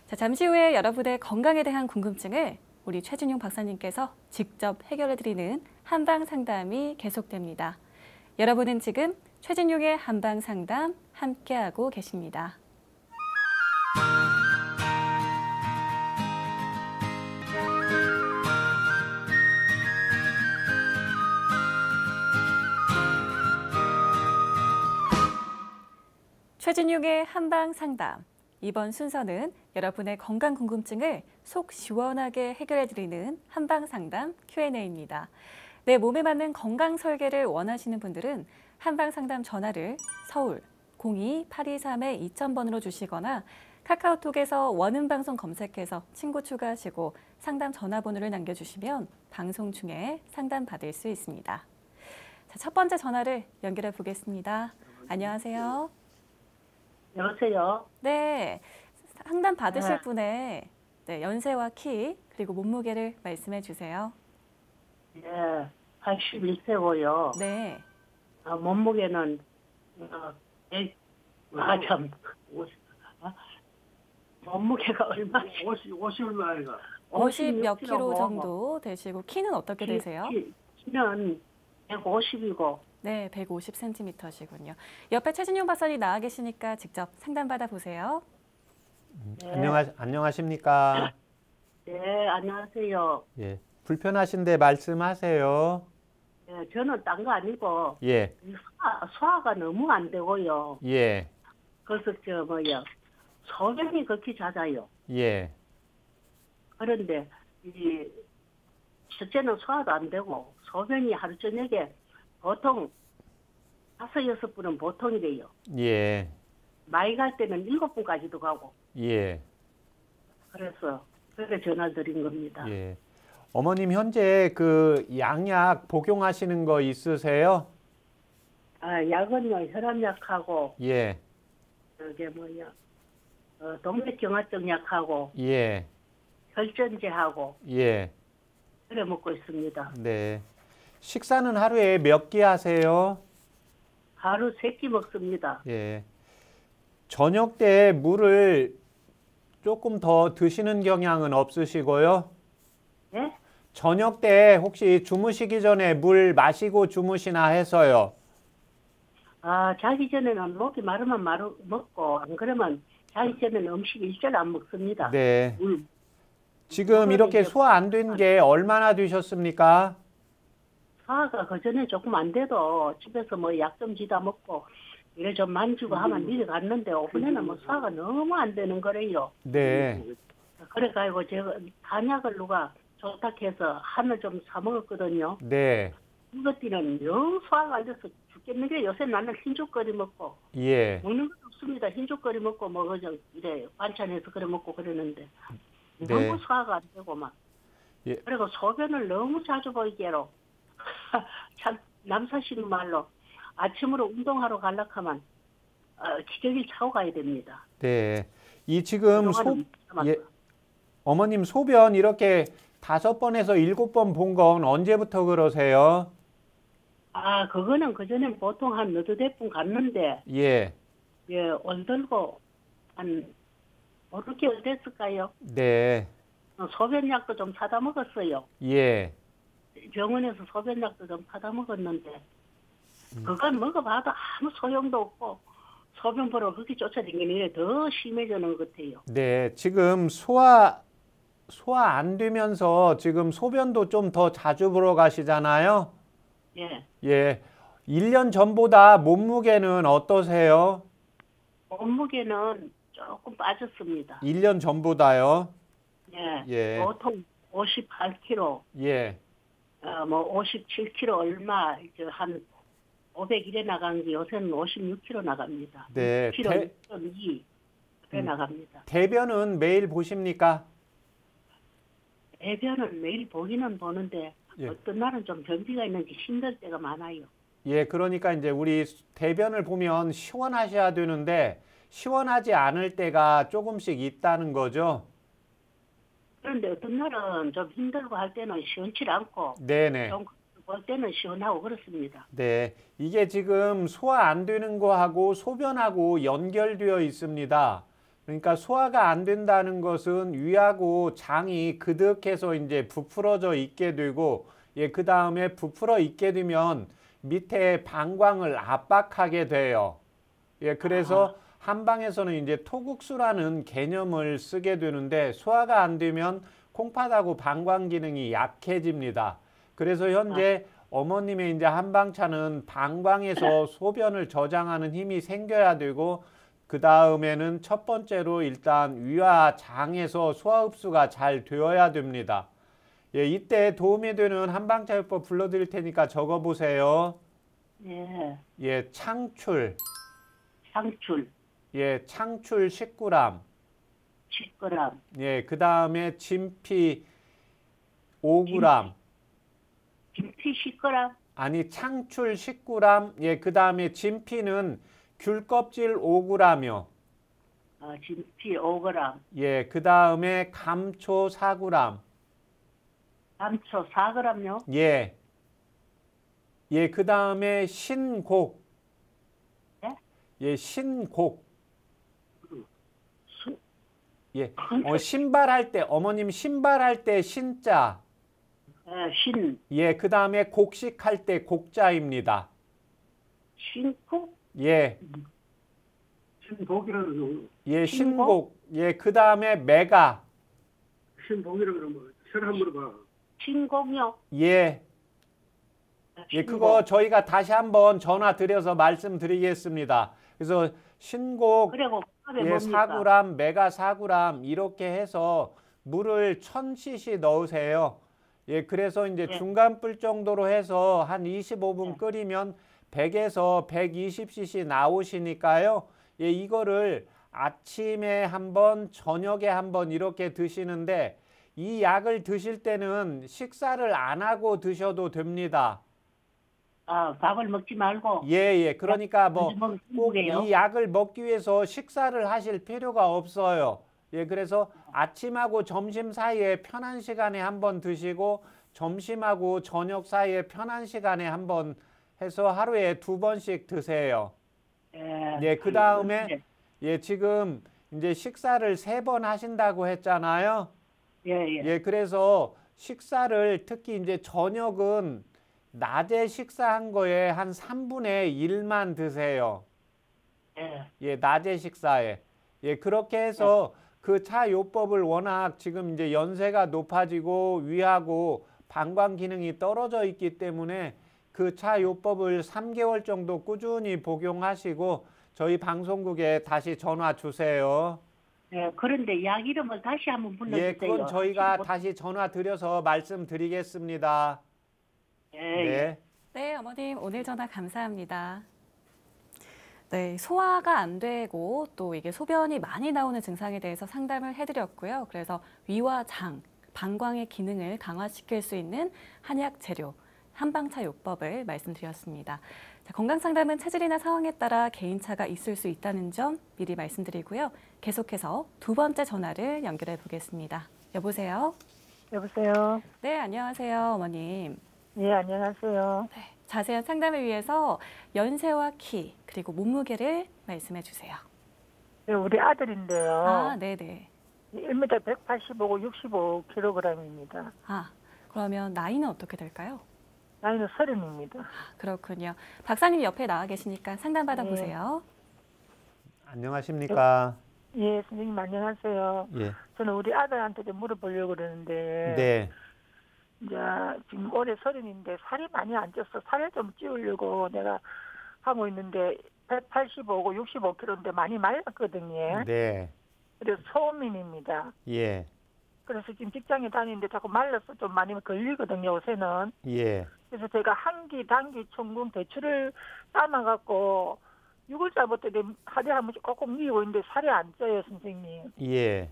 자, 잠시 후에 여러분의 건강에 대한 궁금증을 우리 최진용 박사님께서 직접 해결해 드리는 한방 상담이 계속됩니다. 여러분은 지금 최진용의 한방 상담 함께하고 계십니다. 최진용의 한방 상담. 이번 순서는 여러분의 건강 궁금증을 속 시원하게 해결해 드리는 한방 상담 Q&A입니다. 내 몸에 맞는 건강 설계를 원하시는 분들은 한방 상담 전화를 서울 02-823-2000번으로 주시거나 카카오톡에서 원음방송 검색해서 친구 추가하시고 상담 전화번호를 남겨주시면 방송 중에 상담 받을 수 있습니다. 자, 첫 번째 전화를 연결해 보겠습니다. 안녕하세요. 여보세요? 네, 상담 받으실 분의 연세와 키 그리고 몸무게를 말씀해 주세요. 예, 81세고요. 네, 몸무게는, 몸무게가 얼마? 50 얼마인가? 50 몇 킬로 정도 되시고 키는 어떻게 되세요? 키는 150이고, 네, 150cm시군요. 옆에 최진용 박사님 나와 계시니까 직접 상담 받아보세요. 안녕하십니까? 네, 안녕하세요. 예, 불편하신데 말씀하세요. 예, 저는 딴 거 아니고, 예, 소화가 너무 안 되고요. 예, 그래서 소변이 그렇게 잦아요. 예, 그런데, 첫째는 소화도 안 되고, 소변이 하루 저녁에 보통 5-6분은 보통이래요. 예, 많이 갈 때는 7분까지도 가고. 예, 그래서 전화 드린 겁니다. 예. 어머님 현재 그 양약 복용하시는 거 있으세요? 약은요, 혈압약하고, 예, 동맥경화증 약하고, 예, 혈전제하고, 예, 그래 먹고 있습니다. 네. 식사는 하루에 몇 끼 하세요? 하루 3끼 먹습니다. 예. 저녁 때 물을 조금 더 드시는 경향은 없으시고요? 예? 저녁 때 혹시 주무시기 전에 물 마시고 주무시나 해서요? 자기 전에는 목이 마르면 먹고, 안 그러면 자기 전에는 음식 일절 안 먹습니다. 네. 물. 지금 이렇게 소화 안 된 게 얼마나 되셨습니까? 소화가 그전에 조금 안 돼도 집에서 약 좀 지다 먹고 이래 좀 만지고 하면 내려갔는데 이번에는 소화가 너무 안 되는 거래요. 네. 그래가지고 제가 단약을 누가 좋다 해서 한을 좀 사 먹었거든요. 네. 이것들은 영 소화가 안 돼서 죽겠는 게 요새 나는 흰죽거리 먹고 예. 먹는 건 없습니다. 흰죽거리 먹고 그저 이래 반찬해서 그래 먹고 그러는데 네. 너무 소화가 안 되고 막. 예. 그리고 소변을 너무 자주 보이게로 참 남사시는 말로 아침으로 운동하러 가려고 하면 기저귀를 차고 가야 됩니다. 네. 이 지금 예. 어머님 소변 이렇게 5번에서 7번 본 건 언제부터 그러세요? 그거는 그전엔 보통 한 너댓 분 갔는데 예. 올 들고 한 5-6개월 됐을까요? 네. 소변약도 좀 사다 먹었어요. 예. 병원에서 소변약도 좀 사다 먹었는데 그건 먹어봐도 아무 소용도 없고 소변 보러 그렇게 쫓아다니는 더 심해지는 것 같아요. 네. 지금 소화 안 되면서 지금 소변도 좀 더 자주 보러 가시잖아요. 예. 예. 1년 전보다 몸무게는 어떠세요? 몸무게는 조금 빠졌습니다. 1년 전보다요? 예. 예. 보통 58kg, 예. 57kg 얼마, 한 500일에 나간 게 요새는 56kg 나갑니다. 네. 6kg, 2. 빼나갑니다. 대변은 매일 보십니까? 대변은 매일 보기는 보는데 예. 어떤 날은 좀 변비가 있는지 힘들 때가 많아요. 예, 그러니까 이제 우리 대변을 보면 시원하셔야 되는데 시원하지 않을 때가 조금씩 있다는 거죠. 그런데 어떤 날은 좀 힘들고 할 때는 시원치 않고 네네. 좀 볼 때는 시원하고 그렇습니다. 네, 이게 지금 소화 안 되는 거하고 소변하고 연결되어 있습니다. 그러니까 소화가 안 된다는 것은 위하고 장이 그득해서 이제 부풀어져 있게 되고, 예, 그 다음에 부풀어 있게 되면 밑에 방광을 압박하게 돼요. 예, 그래서 한방에서는 이제 토국수라는 개념을 쓰게 되는데 소화가 안 되면 콩팥하고 방광 기능이 약해집니다. 그래서 현재 어머님의 이제 한방차는 방광에서 소변을 저장하는 힘이 생겨야 되고, 그 다음에는 첫 번째로 일단 위와 장에서 소화 흡수가 잘 되어야 됩니다. 예, 이때 도움이 되는 한방차요법 불러드릴 테니까 적어보세요. 예, 예, 창출. 상출, 예, 창출 10g. 10g, 예, 그 다음에 진피 5g. 김피 10g, 아니, 창출 19g. 예, 그 다음에 진피는 귤 껍질 5g이요. 진피 5g, 예, 그 다음에 감초 4g. 감초 4g요. 예. 예, 그 다음에 신곡. 예? 예, 신곡. 수, 예, 신발할 때, 어머님 신발할 때 신자. 신, 예, 그 다음에 곡식할 때 곡자입니다. 신국, 예, 신복이라는 예, 신곡? 신곡. 예, 그 다음에 메가. 신복이라는 그러면 혈 한번 봐. 신곡요. 예, 예, 그거 저희가 다시 한번 전화 드려서 말씀드리겠습니다. 그래서 신곡 그리고 밥에 예, 뭡니까? 4g, 메가 4g 이렇게 해서 물을 1000cc 넣으세요. 예, 그래서 이제 네. 중간 불 정도로 해서 한 25분 네. 끓이면 100에서 120cc 나오시니까요. 예, 이거를 아침에 한번, 저녁에 한번 이렇게 드시는데 이 약을 드실 때는 식사를 안 하고 드셔도 됩니다. 밥을 먹지 말고. 예, 예. 그러니까 뭐 꼭 먹게요. 이 약을 먹기 위해서 식사를 하실 필요가 없어요. 예, 그래서 아침하고 점심 사이에 편한 시간에 한번 드시고 점심하고 저녁 사이에 편한 시간에 한번 해서 하루에 2번씩 드세요. 예, 그 다음에 예, 지금 이제 식사를 3번 하신다고 했잖아요. 예. 예, 그래서 식사를 특히 이제 저녁은 낮에 식사한 거에 한 3분의 1만 드세요. 예. 예, 낮에 식사에. 예, 그렇게 해서 그 차요법을 워낙 지금 이제 연세가 높아지고 위하고 방광 기능이 떨어져 있기 때문에 그 차요법을 3개월 정도 꾸준히 복용하시고 저희 방송국에 다시 전화 주세요. 예, 그런데 약 이름을 다시 한번 불러주세요. 예, 그건 저희가 다시 전화 드려서 말씀드리겠습니다. 예, 네. 네, 어머님 오늘 전화 감사합니다. 네, 소화가 안 되고 또 이게 소변이 많이 나오는 증상에 대해서 상담을 해드렸고요. 그래서 위와 장, 방광의 기능을 강화시킬 수 있는 한약 재료, 한방차 요법을 말씀드렸습니다. 자, 건강상담은 체질이나 상황에 따라 개인차가 있을 수 있다는 점 미리 말씀드리고요. 계속해서 2번째 전화를 연결해 보겠습니다. 여보세요? 여보세요. 네, 안녕하세요, 어머님. 예, 안녕하세요. 네, 자세한 상담을 위해서 연세와 키 그리고 몸무게를 말씀해 주세요. 예, 우리 아들인데요. 아, 네네. 1m 185고 65kg입니다. 아, 그러면 나이는 어떻게 될까요? 나이는 30입니다. 아, 그렇군요. 박사님 옆에 나와 계시니까 상담 받아보세요. 안녕하십니까? 예, 선생님 안녕하세요. 예. 저는 우리 아들한테 좀 물어보려고 그러는데 네. 이제 지금 올해 30인데 살이 많이 안 쪘어. 살을 좀 찌우려고 내가 하고 있는데 185고 65kg인데 많이 말랐거든요. 네. 그래서 소민입니다. 예. 그래서 지금 직장에 다니는데 자꾸 말라서 좀 많이 걸리거든요, 요새는. 예. 그래서 제가 한기, 단기, 천궁, 대추를 삶아갖고 6월달부터 하루에 한 번씩 꼭꼭 미고 있는데 살이 안 쪄요, 선생님. 예.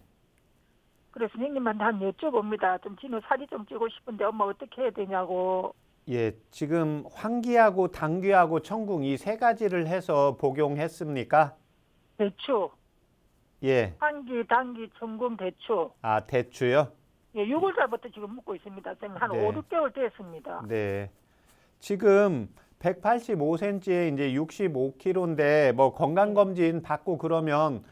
그래서 선생님한테 한 여쭤봅니다. 좀 지금 살이 좀 찌고 싶은데 엄마 어떻게 해야 되냐고. 예, 지금 환기하고 당귀하고 청궁 이 세 가지를 해서 복용했습니까? 대추, 예. 환기, 당기, 청궁, 대추. 아, 대추요? 예, 6월달부터 지금 먹고 있습니다. 선생님 한 네. 5, 6개월 됐습니다. 네. 지금 185cm에 이제 65kg인데 뭐 건강검진 받고 그러면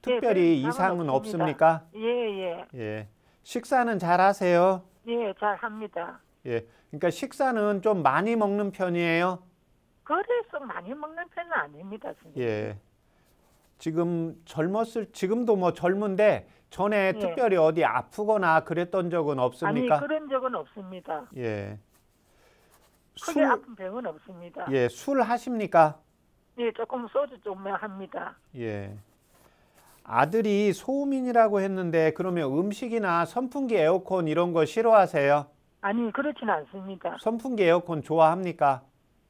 특별히 네, 이상은 없습니다. 없습니까? 예. 예. 식사는 잘 하세요? 예, 잘 합니다. 예. 그러니까 식사는 좀 많이 먹는 편이에요? 그래서 많이 먹는 편은 아닙니다, 선생님. 예. 지금 지금도 뭐 젊은데 전에 예. 특별히 어디 아프거나 그랬던 적은 없습니까? 아니, 그런 적은 없습니다. 예. 크게 아픈 병은 없습니다. 예, 술 하십니까? 예, 조금 소주 좀 합니다. 예. 아들이 소음인이라고 했는데 그러면 음식이나 선풍기 에어컨 이런 거 싫어하세요? 아니, 그렇진 않습니다. 선풍기 에어컨 좋아합니까?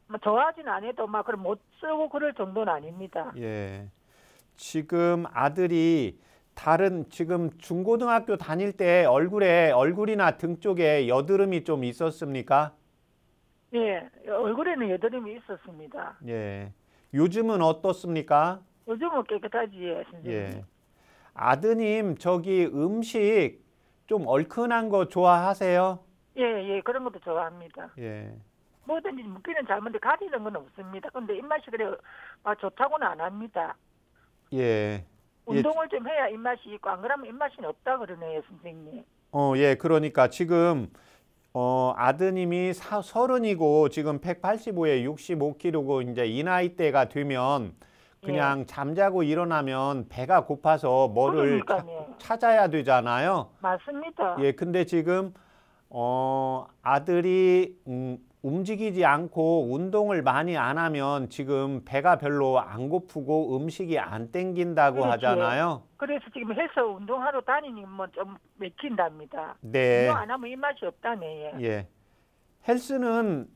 뭐 좋아하진 않아도 막 그럼 못 쓰고 그럴 정도는 아닙니다. 예. 지금 아들이 지금 중고등학교 다닐 때 얼굴이나 등 쪽에 여드름이 좀 있었습니까? 예, 얼굴에는 여드름이 있었습니다. 예. 요즘은 어떻습니까? 요즘은 깨끗하지, 선생님. 예. 아드님, 저기 음식 좀 얼큰한 거 좋아하세요? 예, 그런 것도 좋아합니다. 예. 뭐든지 먹기는 잘 먹는데 가리는 건 없습니다. 근데 입맛이 그래 좋다고는 안 합니다. 예. 운동을 좀 해야 입맛이 있고 안 그러면 입맛이 없다 그러네요, 선생님. 예. 그러니까 지금 아드님이 30이고 지금 185에 65kg고 이제 이 나이대가 되면 그냥 잠자고 일어나면 배가 고파서 뭐를 그러니까요. 찾아야 되잖아요. 맞습니다. 예, 근데 지금 아들이 움직이지 않고 운동을 많이 안 하면 지금 배가 별로 안 고프고 음식이 안 땡긴다고 그렇죠. 하잖아요. 그래서 지금 해서 운동하러 다니면 좀 맥힌답니다. 네. 운동 안 하면 입맛이 없다네. 예. 헬스는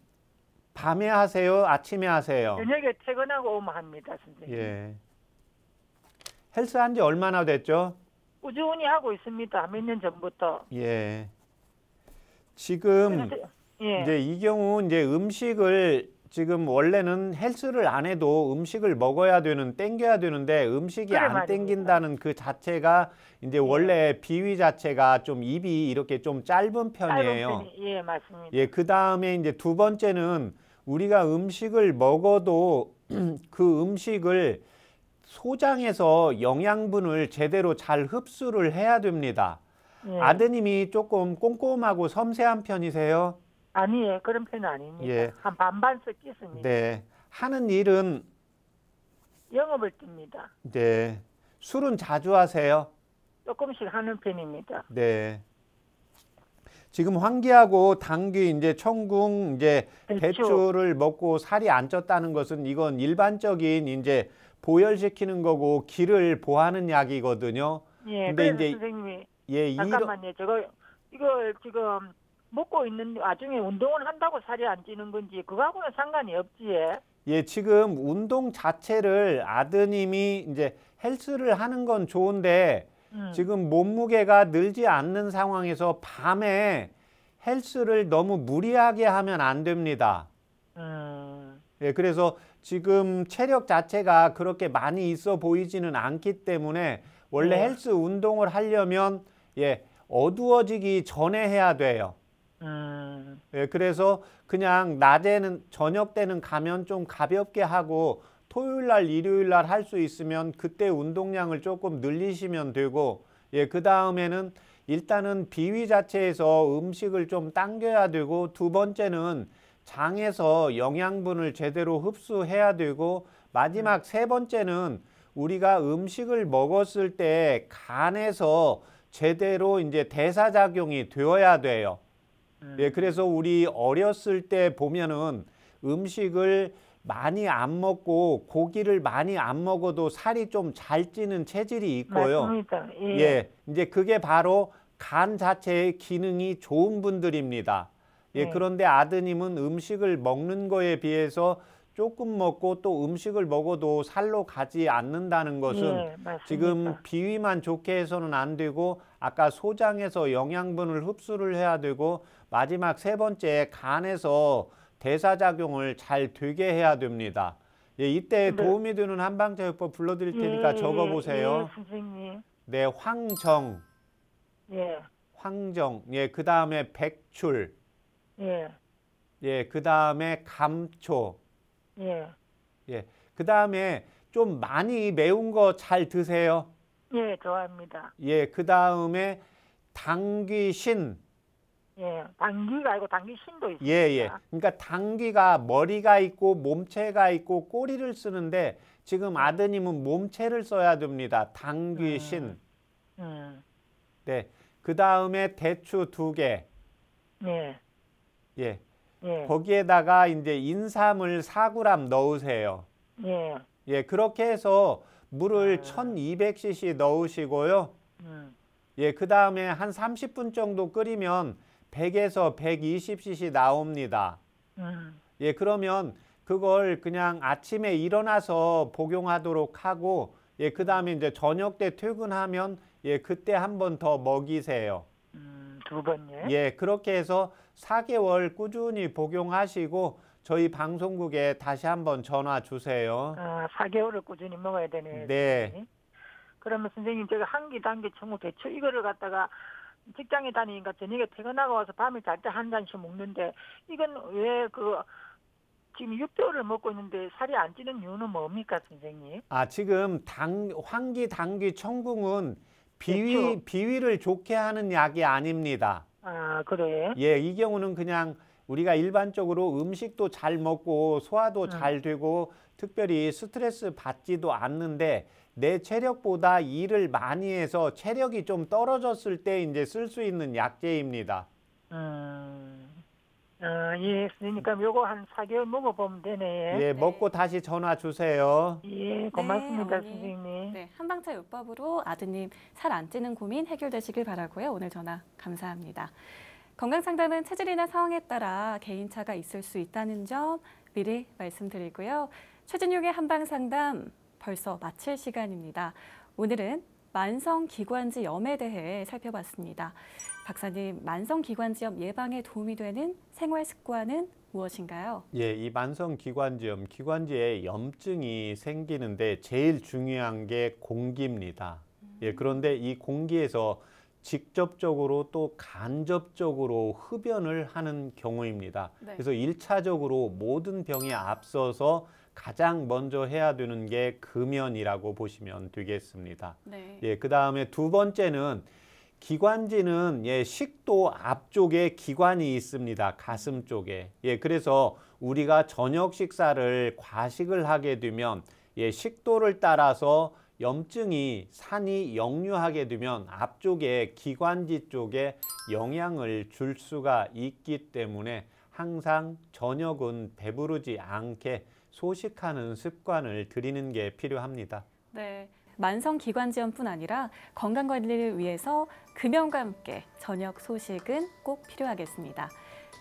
밤에 하세요? 아침에 하세요? 저녁에 퇴근하고 오면 합니다, 선생님. 예. 헬스 한 지 얼마나 됐죠? 꾸준히 하고 있습니다. 몇 년 전부터. 예. 지금 그래서, 예. 이제 이 경우 이제 음식을 지금 원래는 헬스를 안 해도 음식을 먹어야 땡겨야 되는데 음식이 그래 안 말입니다. 땡긴다는 그 자체가 이제 원래 비위 자체가 좀 입이 이렇게 좀 짧은 편이에요. 짧은 편이, 예, 맞습니다. 예, 그 다음에 이제 두 번째는 우리가 음식을 먹어도 그 음식을 소장해서 영양분을 제대로 잘 흡수를 해야 됩니다. 예. 아드님이 조금 꼼꼼하고 섬세한 편이세요? 아니에요. 그런 편은 아닙니다. 예. 한 반반 섞겠습니다. 네. 하는 일은 영업을 띱니다. 네. 술은 자주 하세요? 조금씩 하는 편입니다. 네. 지금 환기하고 당귀 이제 청궁 이제 대추를 먹고 살이 안 쪘다는 것은 이건 일반적인 이제 보혈시키는 거고 기를 보하는 약이거든요. 예. 근데 그래서 이제 선생님이 예, 잠깐만요. 이걸 지금 먹고 있는 와중에 운동을 한다고 살이 안 찌는 건지 그거하고는 상관이 없지. 예, 지금 운동 자체를 아드님이 이제 헬스를 하는 건 좋은데 지금 몸무게가 늘지 않는 상황에서 밤에 헬스를 너무 무리하게 하면 안 됩니다. 예, 그래서 지금 체력 자체가 그렇게 많이 있어 보이지는 않기 때문에 원래 헬스 운동을 하려면 예, 어두워지기 전에 해야 돼요. 예, 그래서 그냥 낮에는 저녁 때는 가면 좀 가볍게 하고 토요일 날 일요일 날 할 수 있으면 그때 운동량을 조금 늘리시면 되고 예, 그 다음에는 일단은 비위 자체에서 음식을 좀 당겨야 되고 두 번째는 장에서 영양분을 제대로 흡수해야 되고 마지막 세 번째는 우리가 음식을 먹었을 때 간에서 제대로 이제 대사작용이 되어야 돼요. 예, 그래서 우리 어렸을 때 보면은 음식을 많이 안 먹고 고기를 많이 안 먹어도 살이 좀 잘 찌는 체질이 있고요. 맞습니다. 예. 예, 이제 그게 바로 간 자체의 기능이 좋은 분들입니다. 예, 그런데 아드님은 음식을 먹는 거에 비해서 조금 먹고 또 음식을 먹어도 살로 가지 않는다는 것은 예, 맞습니다. 지금 비위만 좋게 해서는 안 되고 아까 소장에서 영양분을 흡수를 해야 되고 마지막 세 번째 간에서 대사작용을 잘 되게 해야 됩니다. 예, 이때 네. 도움이 되는 한방제요법 불러드릴 테니까 적어보세요. 예, 선생님. 네, 황정, 예, 예, 그 다음에 백출, 예, 예, 그 다음에 감초, 예, 예, 그 다음에 좀 많이 매운 거 잘 드세요. 예, 좋아합니다. 예, 그 다음에 당귀신, 예, 당귀가 아니고 당귀신도 있습니다. 예, 예. 그러니까 당귀가 머리가 있고 몸체가 있고 꼬리를 쓰는데 지금 아드님은 몸체를 써야 됩니다. 당귀신. 네. 그 다음에 대추 2개. 예, 예. 예, 거기에다가 이제 인삼을 4g 넣으세요. 예, 예. 그렇게 해서 물을 1200cc 넣으시고요. 예. 그 다음에 한 30분 정도 끓이면 100에서 120cc 나옵니다. 예. 그러면 그걸 그냥 아침에 일어나서 복용하도록 하고, 예. 그 다음에 이제 저녁 때 퇴근하면, 예. 그때 한 번 더 먹이세요. 2번요? 예. 그렇게 해서 4개월 꾸준히 복용하시고, 저희 방송국에 다시 한번 전화 주세요. 아, 4개월을 꾸준히 먹어야 되네. 네. 선생님. 그러면 선생님, 제가 한기, 단기, 청구, 대추 이거를 갖다가 직장에 다니니까 저녁에 퇴근하고 와서 밤에 잘 때 한 잔씩 먹는데 이건 왜 지금 6개월을 먹고 있는데 살이 안 찌는 이유는 뭡니까, 선생님? 아, 지금 황기, 당귀, 청궁은 그렇죠. 비위를 좋게 하는 약이 아닙니다. 아, 그래? 예, 이 경우는 그냥 우리가 일반적으로 음식도 잘 먹고 소화도 잘 되고 특별히 스트레스 받지도 않는데 내 체력보다 일을 많이 해서 체력이 좀 떨어졌을 때 이제 쓸 수 있는 약재입니다. 예, 선생님, 그럼 요거 한 4개월 먹어보면 되네. 예, 먹고 다시 전화 주세요. 예, 고맙습니다, 어머니. 선생님. 네, 한방차요법으로 아드님 살 안 찌는 고민 해결되시길 바라고요. 오늘 전화 감사합니다. 건강상담은 체질이나 상황에 따라 개인차가 있을 수 있다는 점 미리 말씀드리고요. 최진용의 한방상담 벌써 마칠 시간입니다. 오늘은 만성기관지염에 대해 살펴봤습니다. 박사님, 만성기관지염 예방에 도움이 되는 생활 습관은 무엇인가요? 예, 이 만성기관지염, 기관지에 염증이 생기는데 제일 중요한 게 공기입니다. 예, 그런데 이 공기에서 직접적으로 또 간접적으로 흡연을 하는 경우입니다. 네. 그래서 1차적으로 모든 병에 앞서서 가장 먼저 해야 되는 게 금연이라고 보시면 되겠습니다. 네. 예, 그 다음에 두 번째는 기관지는 예, 식도 앞쪽에 기관이 있습니다. 가슴 쪽에. 예, 그래서 우리가 저녁 식사를 과식을 하게 되면 예, 식도를 따라서 염증이 산이 역류하게 되면 앞쪽에 기관지 쪽에 영향을 줄 수가 있기 때문에 항상 저녁은 배부르지 않게 소식하는 습관을 들이는 게 필요합니다. 네. 만성기관지염뿐 아니라 건강관리를 위해서 금연과 함께 저녁 소식은 꼭 필요하겠습니다.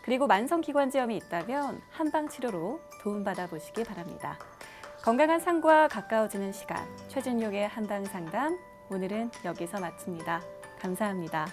그리고 만성기관지염이 있다면 한방치료로 도움받아 보시기 바랍니다. 건강한 삶과 가까워지는 시간, 최진용의 한방상담, 오늘은 여기서 마칩니다. 감사합니다.